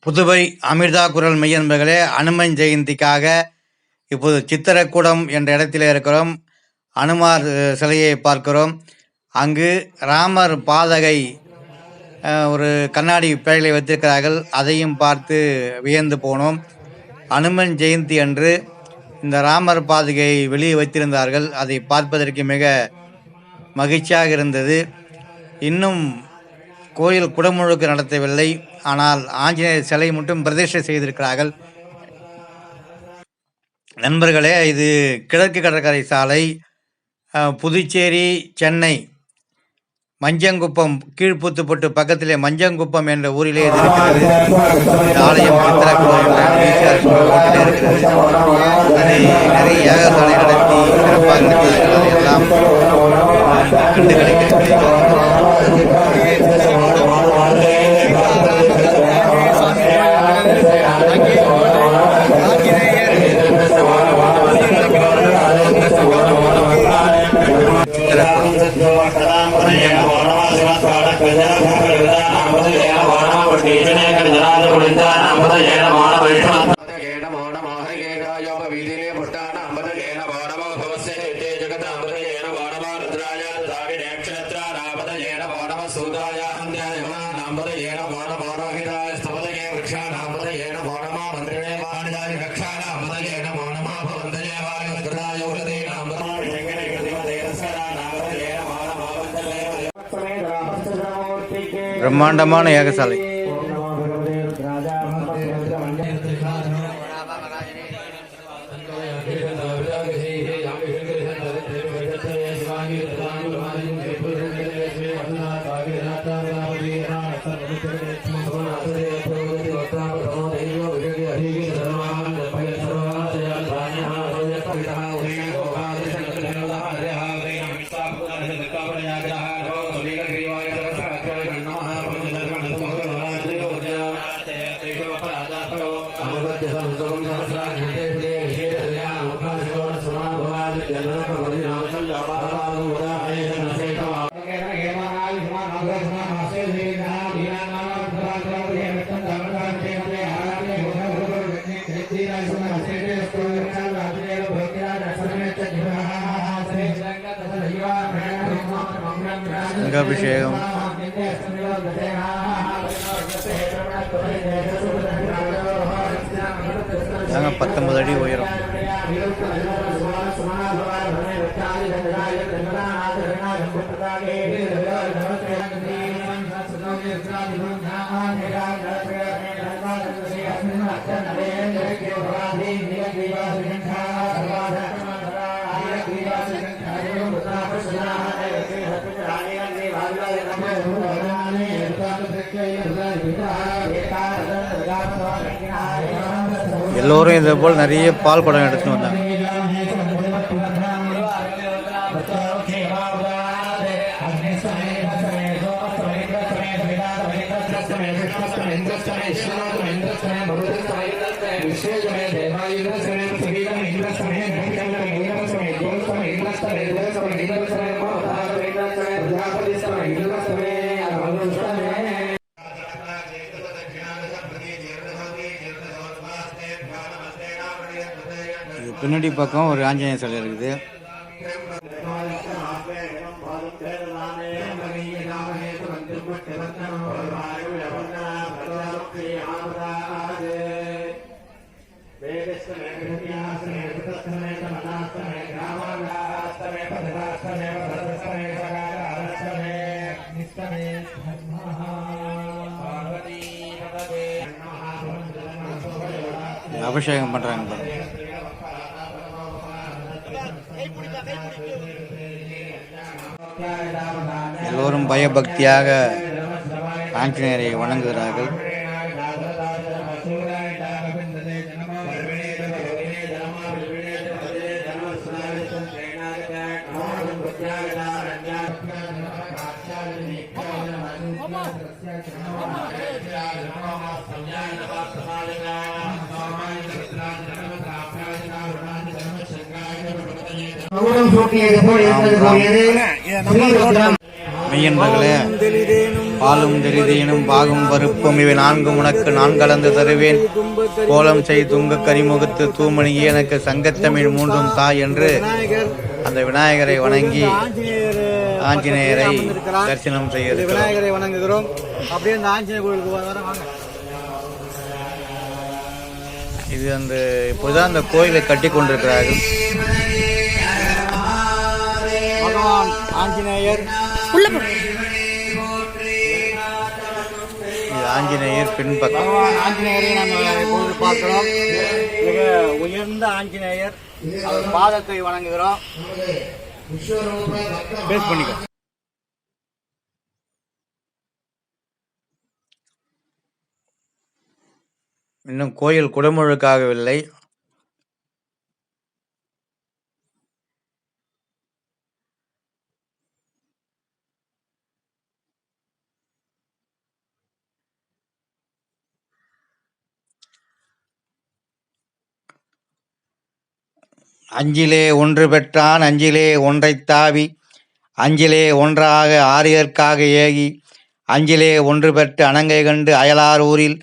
புதுவை அமிர்தா குரல் மெய்யன்பர்களே, அனுமன் ஜெயந்திக்காக இப்போது சித்திரக்கூடம் என்ற இடத்தில் இருக்கிறோம். அனுமார் சிலையை பார்க்கிறோம். அங்கு ராமர் பாதகை ஒரு கண்ணாடி பேழையை வைத்திருக்கிறார்கள். அதையும் பார்த்து வியந்து போனோம். அனுமன் ஜெயந்தி அன்று இந்த ராமர் பாதகையை வெளியே வைத்திருந்தார்கள். அதை பார்ப்பதற்கு மிக மகிழ்ச்சியாக இருந்தது. இன்னும் கோயில் குடமுழுக்கு நடத்தவில்லை. ஆனால் ஆஞ்சநேயர் சிலை மட்டும் பிரதிஷ்டை செய்திருக்கிறார்கள். நண்பர்களே, இது கிழக்கு கடற்கரை சாலை, புதுச்சேரி சென்னை மஞ்சங்குப்பம் கீழ்பூத்துப்பட்டு பக்கத்திலே மஞ்சங்குப்பம் என்ற ஊரிலே இது இருக்கிறது. இந்த ஆலயம் இருக்கிறது. அதை நிறைய யாகசாலை நடத்தி சிறப்பாக நடத்தினார்கள். அதையெல்லாம் கண்டு கிடைக்கிறது. பிரம்மாண்டமான யாகசாலை. அபிஷேகம் நாங்கள் 19 அடி உயரம். எல்லோரும் இதே போல் நிறைய பால் குடம் எடுத்துட்டு வந்தாங்க. பின்னாடி பக்கம் ஒரு ஆஞ்சநேயர் சிலை இருக்குது. அபிஷேகம் பண்றாங்க. எல்லோரும் பயபக்தியாக ஆஞ்சநேயரை வணங்குகிறார்கள். மெய்யன்பர்களே, பாலும் தெளிதேனும் பாகும் பருப்பும் இவை நான்கும் உனக்கு நான் கலந்து தருவேன். கோலம் செய் துங்க கரிமுகத்து தூமணியே எனக்கு சங்கத்தமிழ் மூன்றும் தாய் என்று அந்த விநாயகரை வணங்கி ஆஞ்சநேயரை தரிசனம் செய்ய விநாயகரை வணங்குகிறோம். அப்படியே இந்த ஆஞ்சநேயர் கோயிலுக்கு வாங்க. இது இப்போதான் அந்த கோயிலை கட்டி கொண்டிருக்கிறார்கள். பகவான் ஆஞ்சநேயர், இது ஆஞ்சநேயர் பின்பக்கம். பகவான் ஆஞ்சநேயரை நம்ம இப்போது பார்க்கிறோம். மிக உயர்ந்த ஆஞ்சநேயர், அவர் பாதத்தை வணங்குகிறோம். பேஸ் பண்ணிக்கோ. இன்னும் கோயில் குடமுழுக்காகவில்லை. அஞ்சிலே ஒன்று பெற்றான் அஞ்சிலே ஒன்றைத் தாவி அஞ்சிலே ஒன்றாக ஆரியர்க்காக ஏகி அஞ்சிலே ஒன்று பெற்று அணங்கை கண்டு அயலார் ஊரில்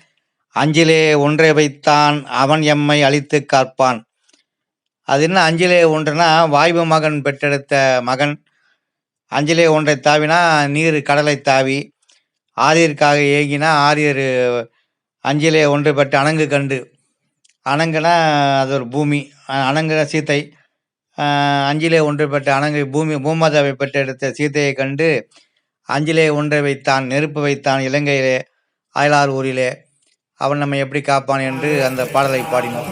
அஞ்சிலே ஒன்றை வைத்தான் அவன் எம்மை அழித்து காப்பான். அது என்ன அஞ்சிலே ஒன்றுனா வாய்வு மகன் பெற்றெடுத்த மகன். அஞ்சிலே ஒன்றை தாவினா நீர் கடலை தாவி, ஆரியருக்காக ஏகினா ஆரியர் அஞ்சிலே ஒன்று பெற்று அணங்கு கண்டு. அணங்குனா அது ஒரு பூமி, அணங்குன சீத்தை. அஞ்சிலே ஒன்று பெற்ற அணங்கு பூமாதாவை பெற்றெடுத்த சீத்தையை கண்டு அஞ்சிலே ஒன்றை வைத்தான், நெருப்பு வைத்தான் இலங்கையிலே அயலார் ஊரிலே, அவன் நம்மை எப்படி காப்பான் என்று அந்த பாடலை பாடினோம்.